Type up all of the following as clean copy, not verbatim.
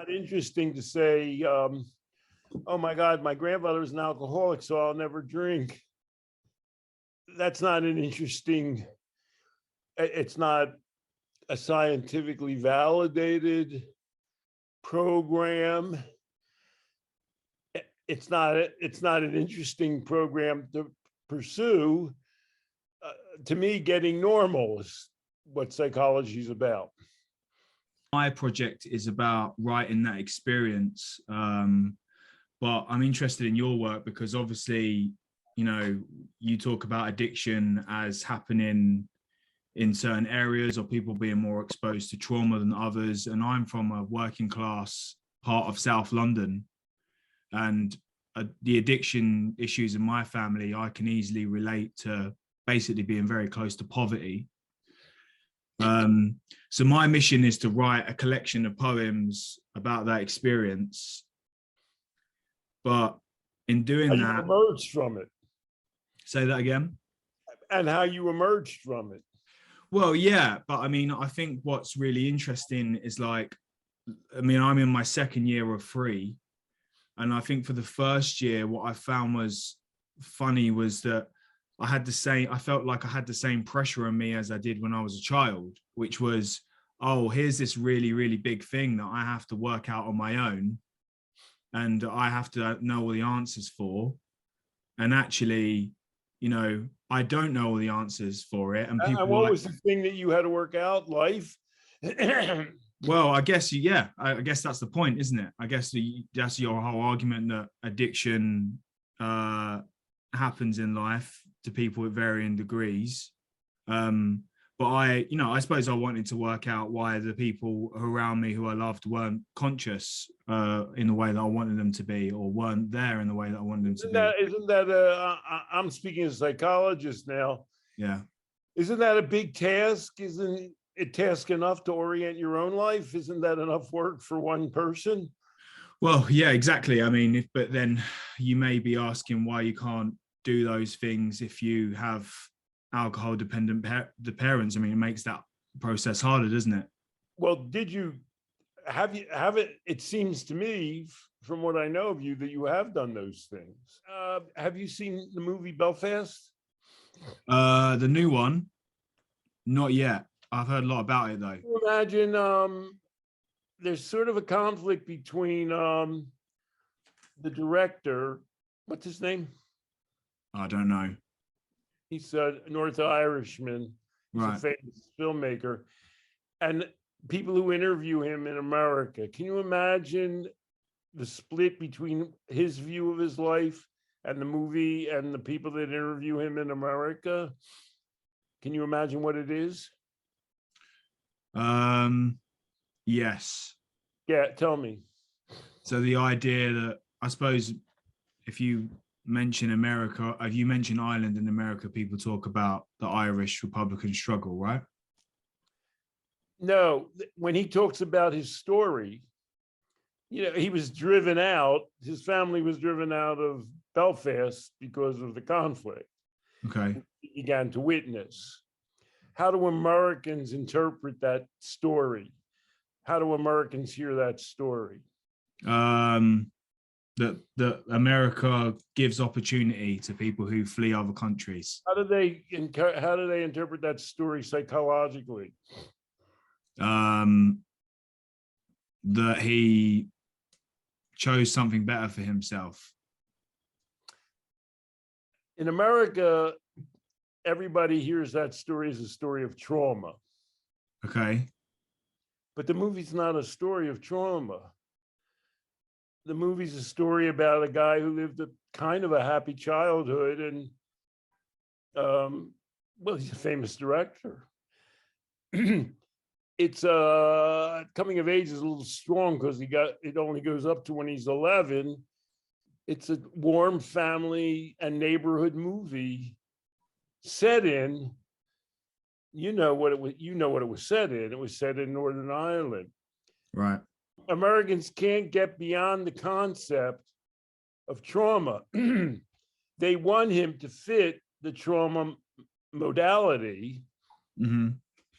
not interesting to say, oh my God, my grandfather was an alcoholic, so I'll never drink. That's not an interesting, it's not a scientifically validated program. It's not an interesting program to pursue. To me, getting normal is what psychology is about. My project is about writing that experience. But I'm interested in your work because obviously, you know, you talk about addiction as happening in certain areas or people being more exposed to trauma than others. And I'm from a working class part of South London. And the addiction issues in my family, I can easily relate to basically being very close to poverty. So my mission is to write a collection of poems about that experience. But in doing that, emerged from it. Say that again. And how you emerged from it. Well, yeah, but I mean, I think what's really interesting is like, I mean, I'm in my second year of free. And I think for the first year, what I found was funny was that I felt like I had the same pressure on me as I did when I was a child, which was, oh, here's this really, really big thing that I have to work out on my own. And I have to know all the answers for. And actually, you know, I don't know all the answers for it. And people what was the thing that you had to work out? Life? Well, I guess, yeah, I guess that's the point, isn't it? I guess that's your whole argument that addiction happens in life to people at varying degrees. But I suppose I wanted to work out why the people around me who I loved weren't conscious in the way that I wanted them to be, or weren't there in the way that I wanted them to be. Isn't that I'm speaking as a psychologist now. Yeah. Isn't that a big task? Isn't it task enough to orient your own life? Isn't that enough work for one person? Well, yeah, exactly. I mean, but then you may be asking why you can't do those things if you have alcohol dependent parents. I mean, it makes that process harder, doesn't it? Well, did you have it? It seems to me, from what I know of you, that you have done those things. Have you seen the movie Belfast? The new one, not yet. I've heard a lot about it though. Imagine there's sort of a conflict between the director. What's his name? I don't know. He's a North Irishman. He's right. A famous filmmaker. And people who interview him in America. Can you imagine the split between his view of his life and the movie and the people that interview him in America? Can you imagine what it is? Yes. Yeah, tell me. So the idea that, I suppose, if you mention America, if you mention Ireland in America, people talk about the Irish Republican struggle, right? No, when he talks about his story, you know, he was driven out, his family was driven out of Belfast because of the conflict. Okay. He began to witness. How do Americans interpret that story? How do Americans hear that story? That America gives opportunity to people who flee other countries. How do they interpret that story psychologically? That he chose something better for himself. In America, everybody hears that story as a story of trauma. Okay. But the movie's not a story of trauma. The movie's a story about a guy who lived a kind of a happy childhood, and well, he's a famous director. It's coming of age is a little strong because it only goes up to when he's 11. It's a warm family and neighborhood movie set in, you know what it was set in. It was set in Northern Ireland. Right. Americans can't get beyond the concept of trauma. They want him to fit the trauma modality. Mm-hmm.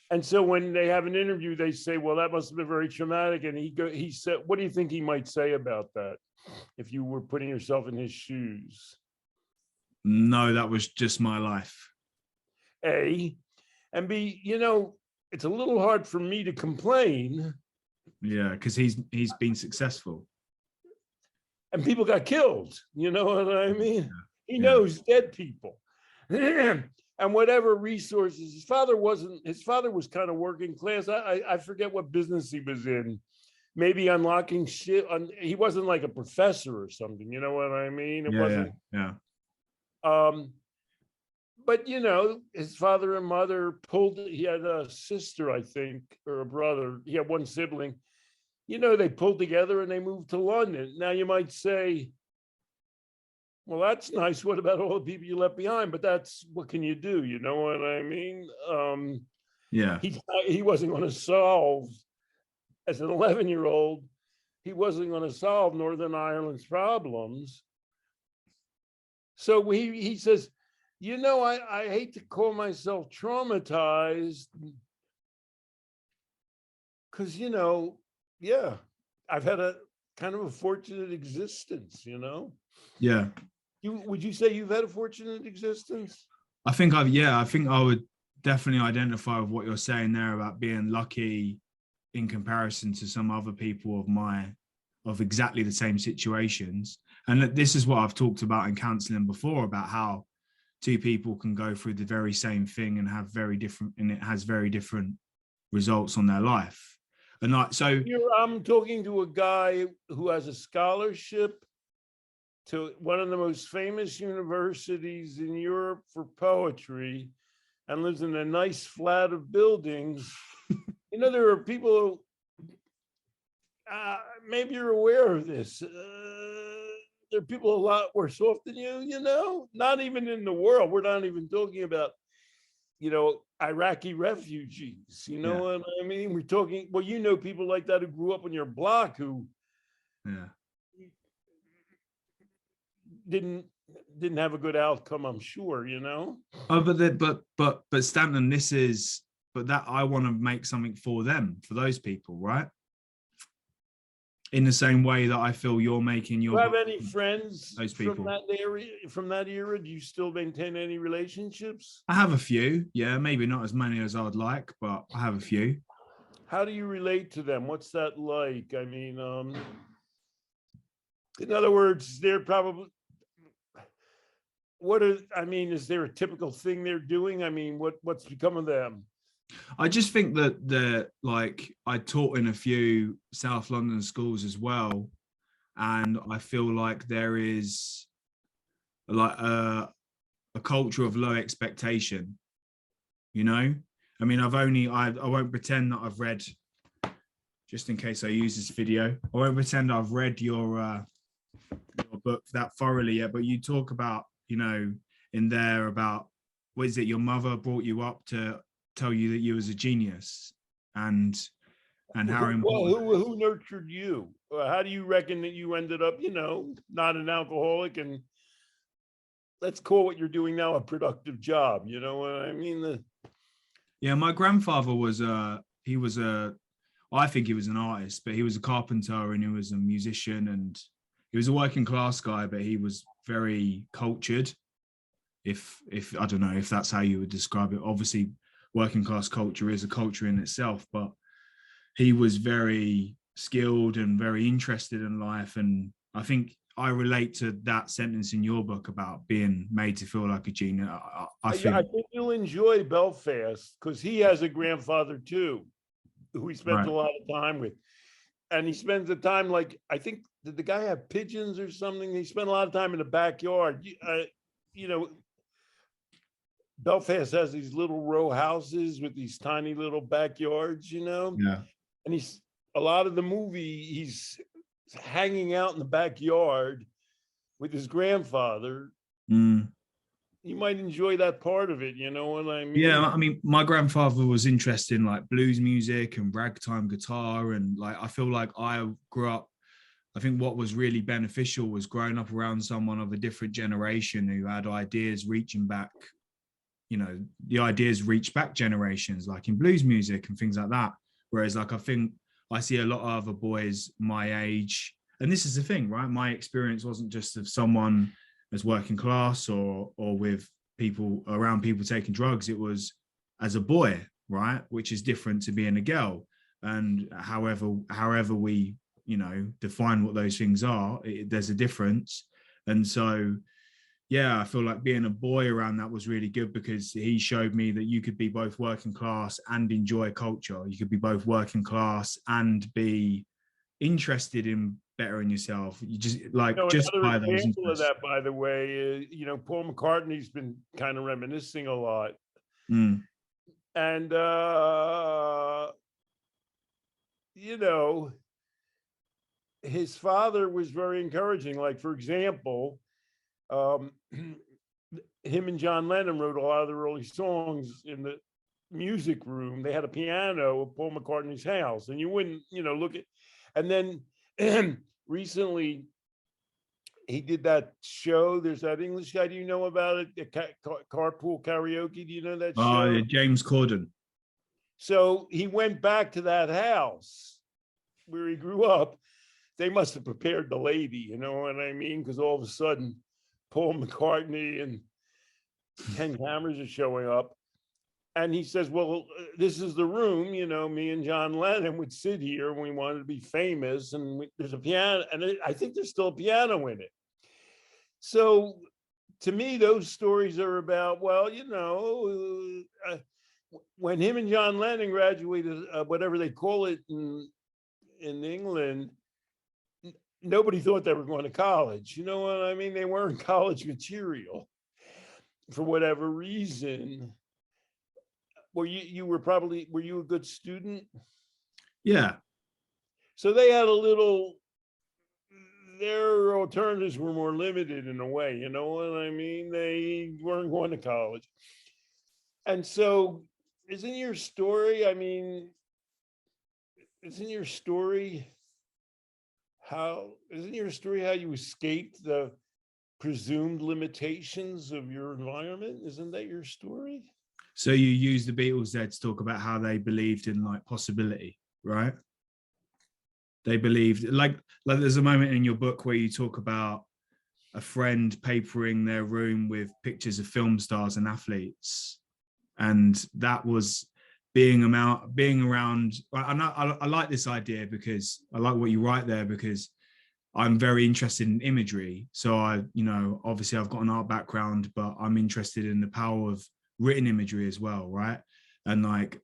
And so when they have an interview, they say, well, that must have been very traumatic. And he said, what do you think he might say about that if you were putting yourself in his shoes? No, that was just my life. A, and B, it's a little hard for me to complain. Yeah, because he's been successful. And people got killed. You know what I mean? Yeah. He knows dead people. And whatever resources, his father was kind of working class. I forget what business he was in. Maybe unlocking shit. He wasn't like a professor or something. You know what I mean? It wasn't. Yeah. But his father and mother he had a sister, I think, or a brother. He had one sibling. They pulled together and they moved to London. Now you might say, well, that's nice. What about all the people you left behind? But what can you do? You know what I mean? Yeah. He wasn't going to solve, as an 11-year-old, he wasn't going to solve Northern Ireland's problems. So he says, I hate to call myself traumatized because, I've had a kind of a fortunate existence, Yeah. Would you say you've had a fortunate existence? I think I would definitely identify with what you're saying there about being lucky in comparison to some other people of exactly the same situations. And this is what I've talked about in counseling before, about how two people can go through the very same thing and it has very different results on their life. And I'm talking to a guy who has a scholarship to one of the most famous universities in Europe for poetry and lives in a nice flat of buildings. There are people, maybe you're aware of this. There are people a lot worse off than you, not even in the world. We're not even talking about, Iraqi refugees. You know what I mean? We're talking, well, people like that who grew up on your block who didn't have a good outcome, I'm sure, Oh, but Stanton, that I want to make something for them, for those people, right? In the same way that I feel you're making your. Do you have any friends those people from that area, from that era? Do you still maintain any relationships? I have a few, yeah, maybe not as many as I would like, but I have a few. How do you relate to them? What's that like? I mean, in other words, they're probably. Is there a typical thing they're doing? I mean, what's become of them? I just think that I taught in a few South London schools as well, and I feel like there is like a culture of low expectation. I mean, I won't pretend that I've read, just in case I use this video, I won't pretend I've read your book that thoroughly yet, but you talk about, in there about, what is it, your mother brought you up to tell you that you was a genius, and how important. Well, who nurtured you? How do you reckon that you ended up, not an alcoholic, and let's call what you're doing now a productive job? You know what I mean? Yeah, my grandfather was I think he was an artist, but he was a carpenter and he was a musician, and he was a working class guy, but he was very cultured. If I don't know if that's how you would describe it. Obviously, working class culture is a culture in itself, but he was very skilled and very interested in life. And I think I relate to that sentence in your book about being made to feel like a genius. I think you'll enjoy Belfast because he has a grandfather too, who he spends a lot of time with. And he spends the time, like, I think, did the guy have pigeons or something? He spent a lot of time in the backyard. Belfast has these little row houses with these tiny little backyards, Yeah. And a lot of the movie, he's hanging out in the backyard with his grandfather. Mm. You might enjoy that part of it, you know what I mean? Yeah, I mean, my grandfather was interested in like blues music and ragtime guitar, and like I feel like I grew up. I think what was really beneficial was growing up around someone of a different generation who had ideas reaching back you know, the ideas reach back generations, like in blues music and things like that. Whereas like, I think I see a lot of other boys my age, and this is the thing, right? My experience wasn't just of someone as working class or with people around people taking drugs. It was as a boy, right? Which is different to being a girl. And however we, you know, define what those things are, there's a difference. And so, yeah, I feel like being a boy around that was really good, because he showed me that you could be both working class and enjoy culture. You could be both working class and be interested in bettering yourself. You just like, just by another those example of interests. that, by the way, you know, Paul McCartney's been kind of reminiscing a lot. Mm. And, you know, his father was very encouraging. Like, for example, him and John Lennon wrote a lot of the early songs in the music room. They had a piano at Paul McCartney's house, and you wouldn't, you know, look at. And then recently, he did that show. There's that English guy. Do you know about it? Carpool Karaoke. Do you know that show? Yeah, James Corden. So he went back to that house where he grew up. They must have prepared the lady, you know what I mean? Because all of a sudden, Paul McCartney and Ken Hammers are showing up. And he says, well, this is the room, you know, me and John Lennon would sit here and we wanted to be famous. And there's a piano, and I think there's still a piano in it. So to me, those stories are about, well, you know, when him and John Lennon graduated, whatever they call it in England, nobody thought they were going to college. You know what I mean? They weren't college material for whatever reason. Were you a good student? Yeah. So they had their alternatives were more limited in a way, you know what I mean? They weren't going to college. And so isn't your story how you escaped the presumed limitations of your environment? Isn't that your story? So you use the Beatles there to talk about how they believed in like possibility, right? They believed like there's a moment in your book where you talk about a friend papering their room with pictures of film stars and athletes. And that was being around. I like this idea because I like what you write there, because I'm very interested in imagery. So obviously I've got an art background, but I'm interested in the power of written imagery as well, right? And like,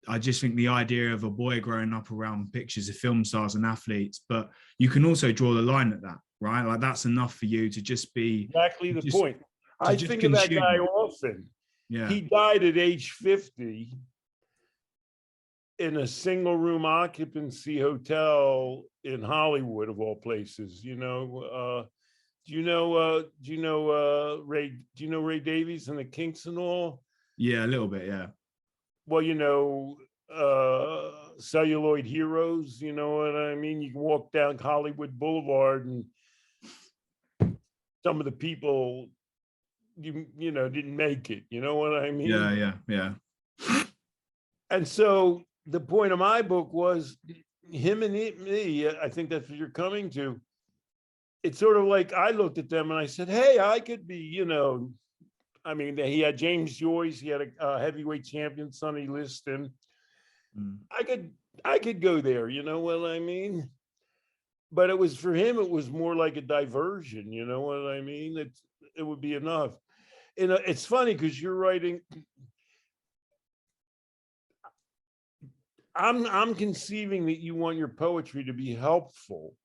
I just think the idea of a boy growing up around pictures of film stars and athletes, but you can also draw the line at that, right? Like that's enough for you to just be exactly the point. I think of that guy often. Yeah. He died at age 50 in a single room occupancy hotel in Hollywood, of all places. Do you know Ray Davies and the Kinks and all? Yeah, a little bit, yeah. Well, Celluloid Heroes, you know what I mean? You can walk down Hollywood Boulevard and some of the people didn't make it, you know what I mean? Yeah. And so the point of my book was him and me. I think that's what you're coming to. It's sort of like I looked at them and I said, hey, I could be, he had James Joyce, he had a heavyweight champion, Sonny Liston. I could go there, you know what I mean? But it was, for him, it was more like a diversion, you know what I mean? It would be enough. It's funny because you're writing. I'm conceiving that you want your poetry to be helpful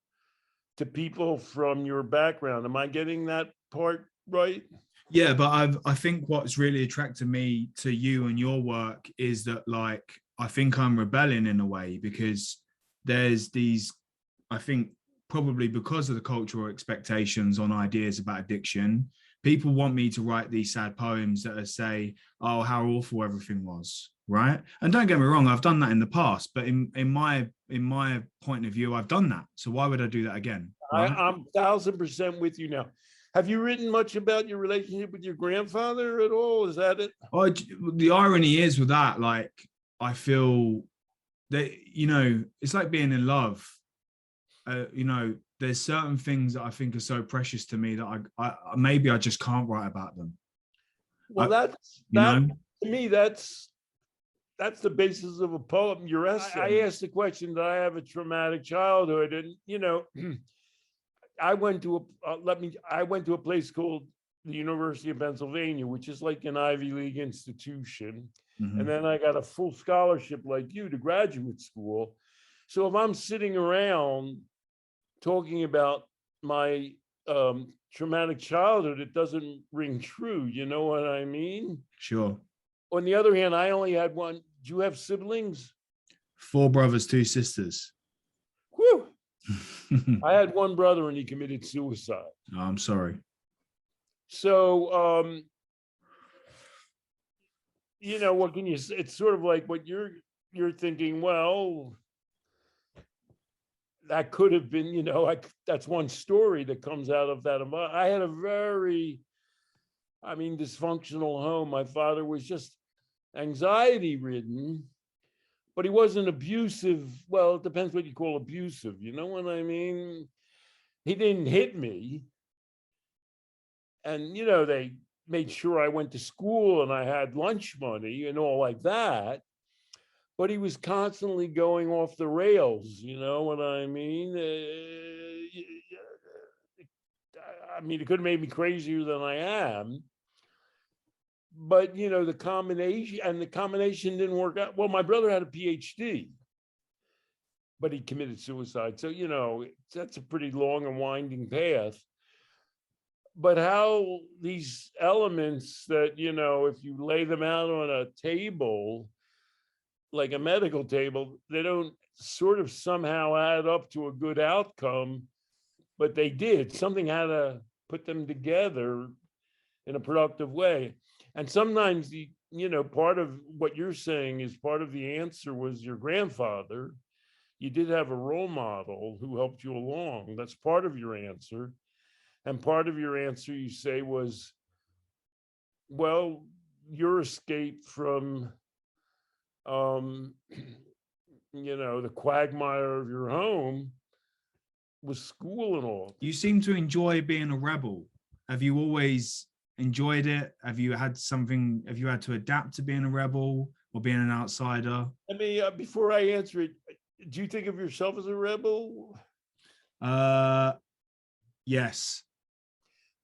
to people from your background. Am I getting that part right? Yeah, but I think what's really attracted me to you and your work is that, like, I think I'm rebelling in a way, because there's these, I think probably because of the cultural expectations on ideas about addiction, people want me to write these sad poems that say, oh, how awful everything was, right? And don't get me wrong, I've done that in the past, but in my point of view, I've done that. So why would I do that again? Right? I'm 1000% with you now. Have you written much about your relationship with your grandfather at all? Is that it? Oh, the irony is with that, like, I feel that, it's like being in love. There's certain things that I think are so precious to me that I maybe I just can't write about them. Well, to me, that's the basis of a poem. Your essay. I asked the question, did I have a traumatic childhood? And I went to a place called the University of Pennsylvania, which is like an Ivy League institution. Mm-hmm. And then I got a full scholarship like you to graduate school. So if I'm sitting around talking about my traumatic childhood, it doesn't ring true. You know what I mean? Sure. On the other hand, I only had one. Do you have siblings? 4 brothers, 2 sisters. Whew. I had one brother and he committed suicide. Oh, I'm sorry. So, what can you say? It's sort of like what you're thinking, well, that could have been, that's one story that comes out of that. I had a very, dysfunctional home. My father was just anxiety ridden, but he wasn't abusive. Well, it depends what you call abusive. You know what I mean? He didn't hit me. And, they made sure I went to school and I had lunch money and all like that. But he was constantly going off the rails. You know what I mean? It could have made me crazier than I am. But, the combination didn't work out. Well, my brother had a PhD, but he committed suicide. So, that's a pretty long and winding path. But how these elements that, if you lay them out on a table, like a medical table, they don't sort of somehow add up to a good outcome, but they did. Something had to put them together in a productive way. And sometimes, part of what you're saying is part of the answer was your grandfather. You did have a role model who helped you along. That's part of your answer. And part of your answer, you say, was, well, your escape from, the quagmire of your home was school and all. You seem to enjoy being a rebel. Have you always enjoyed it? Have you had to adapt to being a rebel or being an outsider? Before I answer it, do you think of yourself as a rebel? Yes.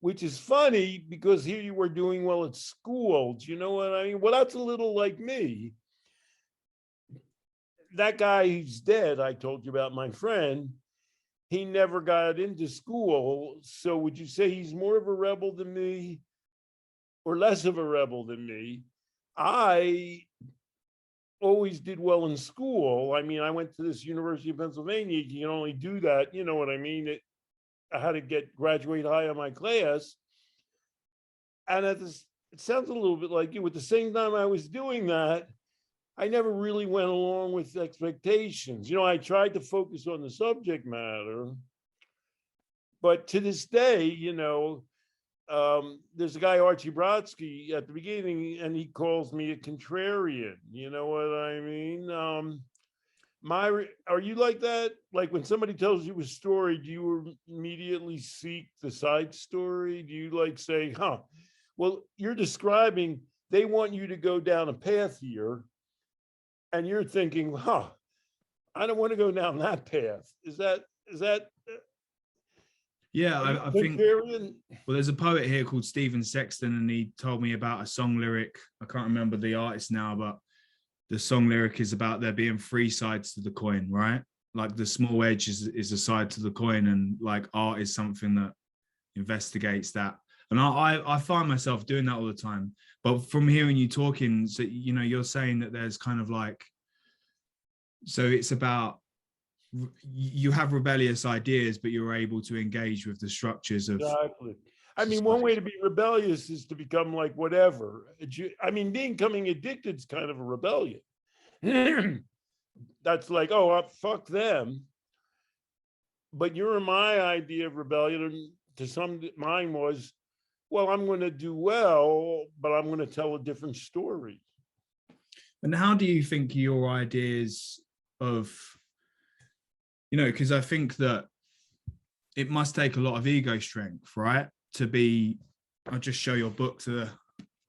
Which is funny because here you were doing well at school. Do you know what I mean? Well, that's a little like me. That guy who's dead, I told you about, my friend, he never got into school. So would you say he's more of a rebel than me or less of a rebel than me? I always did well in school. I went to this University of Pennsylvania. You can only do that. You know what I mean? I had to graduate high on my class. And it sounds a little bit like you. At the same time I was doing that, I never really went along with expectations. I tried to focus on the subject matter. But to this day, there's a guy, Archie Brodsky, at the beginning, and he calls me a contrarian. You know what I mean? Are you like that? Like when somebody tells you a story, do you immediately seek the side story? Do you say, well, you're describing, they want you to go down a path here, and you're thinking, I don't want to go down that path. Is that? Yeah, I think, well, there's a poet here called Stephen Sexton, and he told me about a song lyric. I can't remember the artist now, but the song lyric is about there being 3 sides to the coin, right? Like the small edge is a side to the coin, and like art is something that investigates that. And I find myself doing that all the time. But from hearing you talking, so you're saying that there's kind of like, so it's about, you have rebellious ideas, but you're able to engage with the structures of. Exactly. One way to be rebellious is to become like whatever. Becoming addicted is kind of a rebellion. That's like, fuck them. But you're my idea of rebellion. mine was, well, I'm going to do well, but I'm going to tell a different story. And how do you think your ideas of, because I think that it must take a lot of ego strength, right? I'll just show your book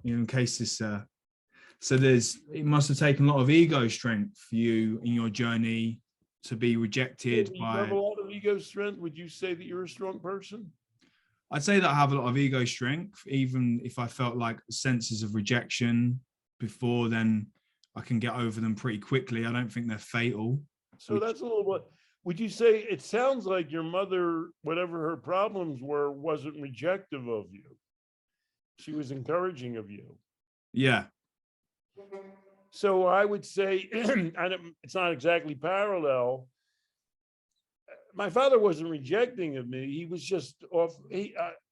in case this, it must have taken a lot of ego strength for you in your journey to be rejected You have a lot of ego strength. Would you say that you're a strong person? I'd say that I have a lot of ego strength, even if I felt like senses of rejection before, then I can get over them pretty quickly. I don't think they're fatal. So that's a little bit. Would you say it sounds like your mother, whatever her problems were, wasn't rejective of you? She was encouraging of you. Yeah. So I would say, and it's not exactly parallel. My father wasn't rejecting of me. He was just off.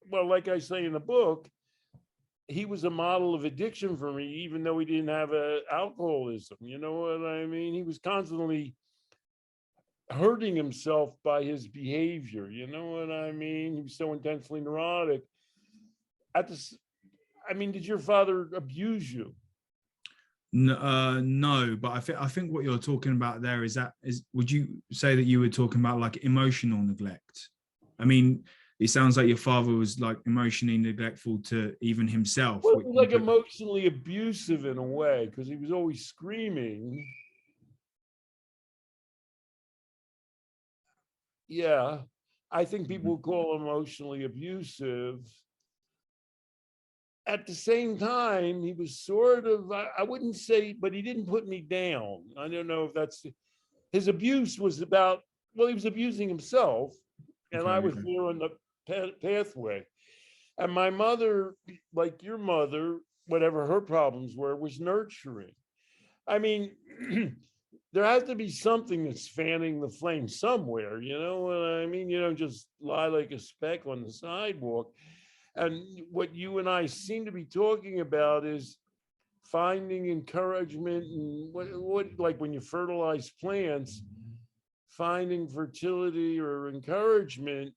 Well, like I say in the book, he was a model of addiction for me, even though he didn't have alcoholism. You know what I mean? He was constantly hurting himself by his behavior. You know what I mean? He was so intensely neurotic. Did your father abuse you? No, but I think what you're talking about there would you say that you were talking about like emotional neglect? I mean, it sounds like your father was like emotionally neglectful to even himself. Well, like emotionally abusive in a way, because he was always screaming. Yeah, I think people would call emotionally abusive. At the same time, he was sort of, I wouldn't say, but he didn't put me down. I don't know if his abuse was about, well, he was abusing himself, and I was there on the pathway. And my mother, like your mother, whatever her problems were, was nurturing. I mean, there has to be something that's fanning the flame somewhere, you know what I mean? You don't just lie like a speck on the sidewalk. And what you and I seem to be talking about is finding encouragement, and what like when you fertilize plants, finding fertility or encouragement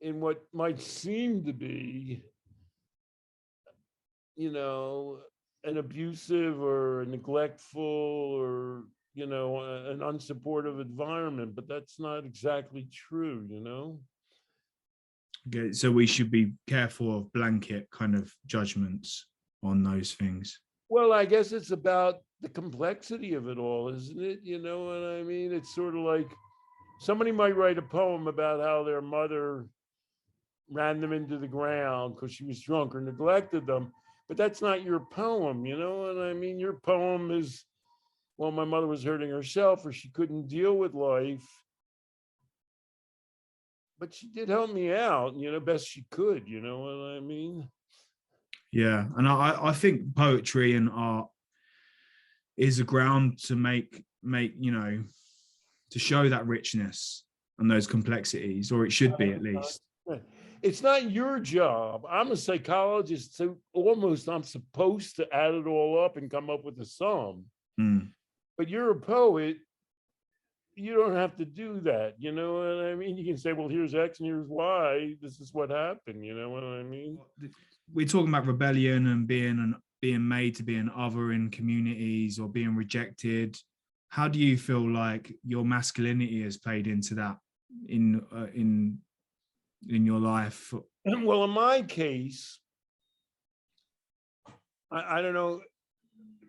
in what might seem to be, an abusive or a neglectful or, an unsupportive environment, but that's not exactly true, Okay, so we should be careful of blanket kind of judgments on those things. Well, I guess it's about the complexity of it all, isn't it? You know what I mean? It's sort of like somebody might write a poem about how their mother ran them into the ground because she was drunk or neglected them, but that's not your poem. You know what I mean? Your poem is, well, my mother was hurting herself or she couldn't deal with life, but she did help me out, best she could. You know what I mean? Yeah, and I think poetry and art is a ground to make to show that richness and those complexities, or it should be at least. It's not your job. I'm a psychologist, so almost I'm supposed to add it all up and come up with a sum. But you're a poet. You don't have to do that. You know what I mean? You can say, well, here's X and here's Y. This is what happened. You know what I mean? We're talking about rebellion and being made to be an other in communities or being rejected. How do you feel like your masculinity has played into that in your life? Well, in my case, I don't know.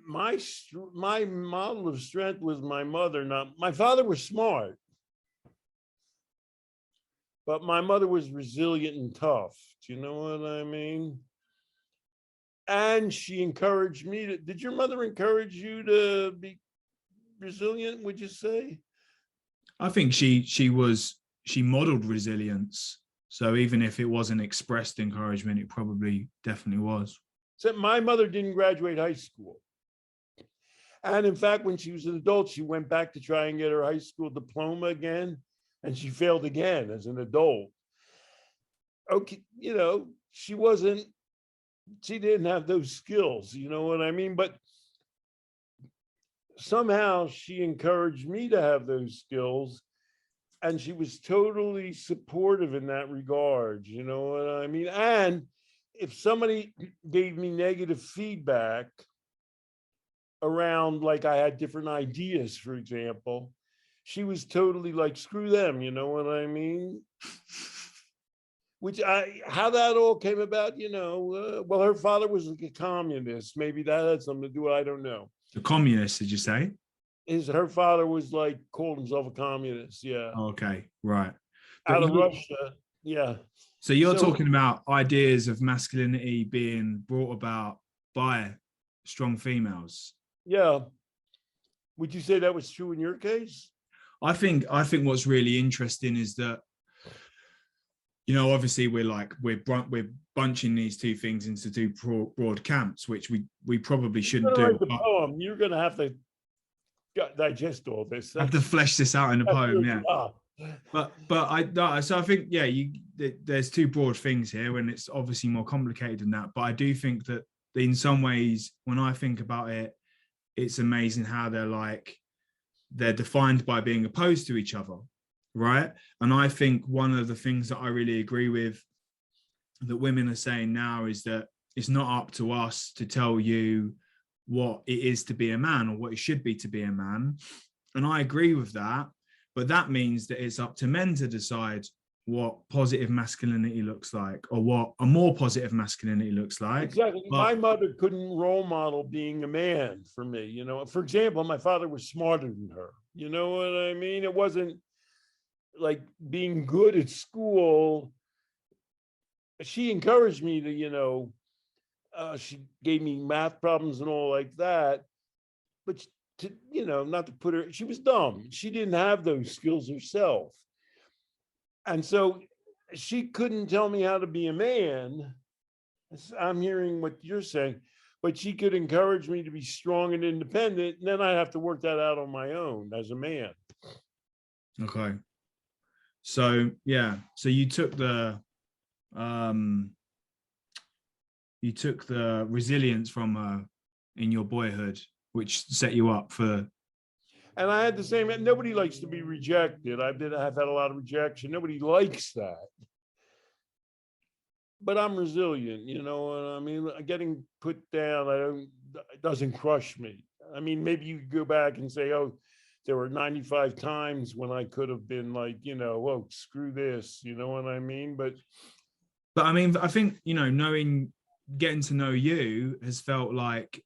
My model of strength was my mother. Not my father was smart, but my mother was resilient and tough. Do you know what I mean? And she encouraged me to. Did your mother encourage you to be resilient? Would you say? I think she modeled resilience. So even if it wasn't expressed encouragement, it probably definitely was. So my mother didn't graduate high school. And in fact, when she was an adult, she went back to try and get her high school diploma again, and she failed again as an adult. Okay, she didn't have those skills, you know what I mean? But somehow she encouraged me to have those skills. and she was totally supportive in that regard. You know what I mean? And if somebody gave me negative feedback around, like I had different ideas, for example, she was totally like, screw them, you know what I mean? Which how that all came about, well, her father was like a communist. Maybe that had something to do with it, I don't know. The communist, did you say? Her father was like, called himself a communist, yeah. Oh, okay, right. But Out of Russia, yeah. so you're So, talking about ideas of masculinity being brought about by strong females. yeah. Would you say that was true in your case? I think what's really interesting is that, obviously we're bunching these two things into two broad camps, which we probably shouldn't do. Write the poem. You're going to have to digest all this. Have to flesh this out in a poem, yeah. But I think, yeah, there's two broad things here, and it's obviously more complicated than that. But I do think that in some ways, when I think about it, it's amazing how they're defined by being opposed to each other, right? And I think one of the things that I really agree with that women are saying now is that it's not up to us to tell you what it is to be a man or what it should be to be a man. And I agree with that, but that means that it's up to men to decide what positive masculinity looks like, or what a more positive masculinity looks like. Exactly. My mother couldn't role model being a man for me. For example, my father was smarter than her. You know what I mean? It wasn't like being good at school. She encouraged me to, she gave me math problems and all like that. But not to put her, she was dumb. She didn't have those skills herself. And so she couldn't tell me how to be a man. I'm hearing what you're saying, but she could encourage me to be strong and independent. And then I'd have to work that out on my own as a man. Okay. So, yeah. So you took the resilience from her in your boyhood, which set you up for. And I had the same. Nobody likes to be rejected. I've had a lot of rejection. Nobody likes that. But I'm resilient. You know what I mean? Getting put down, it doesn't crush me. I mean, maybe you could go back and say, oh, there were 95 times when I could have been like, oh, screw this. You know what I mean? But I mean, I think, getting to know you has felt like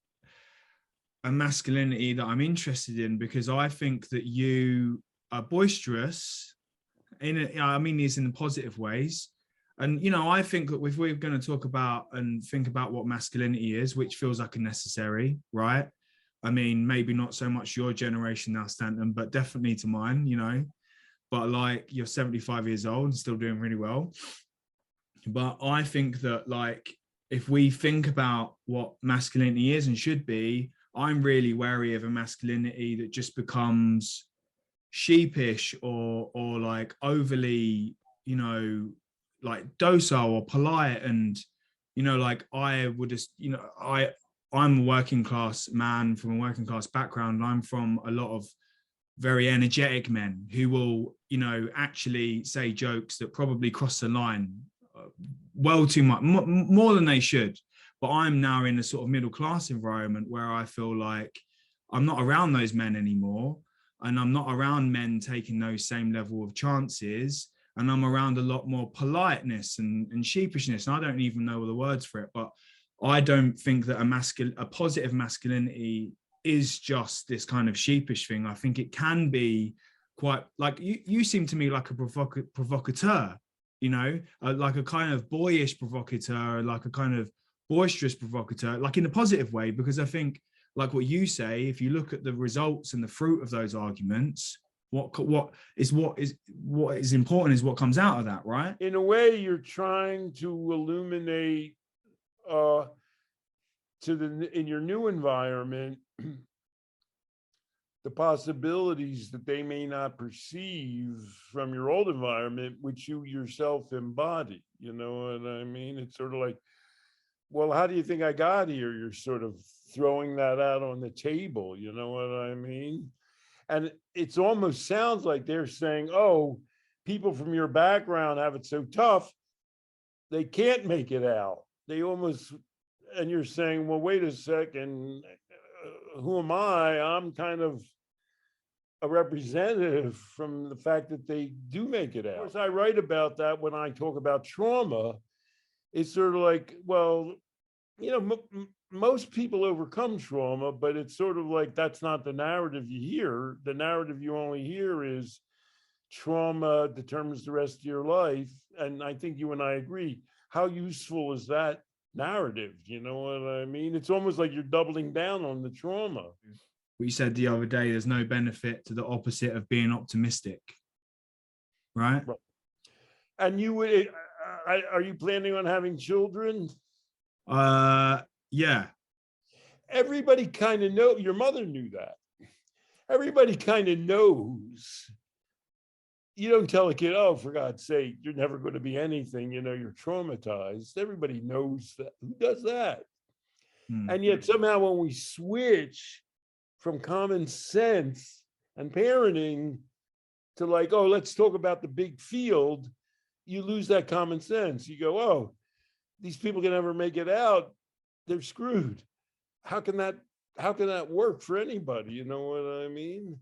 a masculinity that I'm interested in, because I think that you are boisterous I mean this in positive ways. And, I think that if we're going to talk about and think about what masculinity is, which feels like a necessary, right? I mean, maybe not so much your generation now, Stanton, but definitely to mine, but like you're 75 years old and still doing really well. But I think that if we think about what masculinity is and should be, I'm really wary of a masculinity that just becomes sheepish or overly, docile or polite. And, I would just, I'm a working class man from a working class background. I'm from a lot of very energetic men who will, actually say jokes that probably cross the line well too much, more than they should. But I'm now in a sort of middle class environment where I feel like I'm not around those men anymore. And I'm not around men taking those same level of chances. And I'm around a lot more politeness and sheepishness. And I don't even know all the words for it, but I don't think that a positive masculinity is just this kind of sheepish thing. I think it can be quite like you seem to me like a provocateur, like a kind of boyish provocateur, like a kind of boisterous provocateur, like in a positive way, because I think, like what you say, if you look at the results and the fruit of those arguments, what is important is what comes out of that, right? In a way, you're trying to illuminate in your new environment the possibilities that they may not perceive from your old environment, which you yourself embody. You know what I mean? It's sort of like, well, how do you think I got here? You're sort of throwing that out on the table. You know what I mean? And it's almost sounds like they're saying, oh, people from your background have it so tough, they can't make it out. They almost, and you're saying, well, wait a second, who am I? I'm kind of a representative from the fact that they do make it out. Of course, I write about that when I talk about trauma. It's sort of like, well, you know, most people overcome trauma, but it's sort of like that's not the narrative you hear. The narrative you only hear is trauma determines the rest of your life. And I think you and I agree. How useful is that narrative? You know what I mean? It's almost like you're doubling down on the trauma. We said the other day, there's no benefit to the opposite of being optimistic, right? And you would, are you planning on having children? Yeah. Everybody kind of know, your mother knew that. Everybody kind of knows. You don't tell a kid, oh, for God's sake, you're never going to be anything, you know, you're traumatized. Everybody knows that. Who does that? And yet somehow when we switch from common sense and parenting to like, oh, let's talk about the big field, you lose that common sense. You go, oh, these people can never make it out. They're screwed. How can that work for anybody? You know what I mean?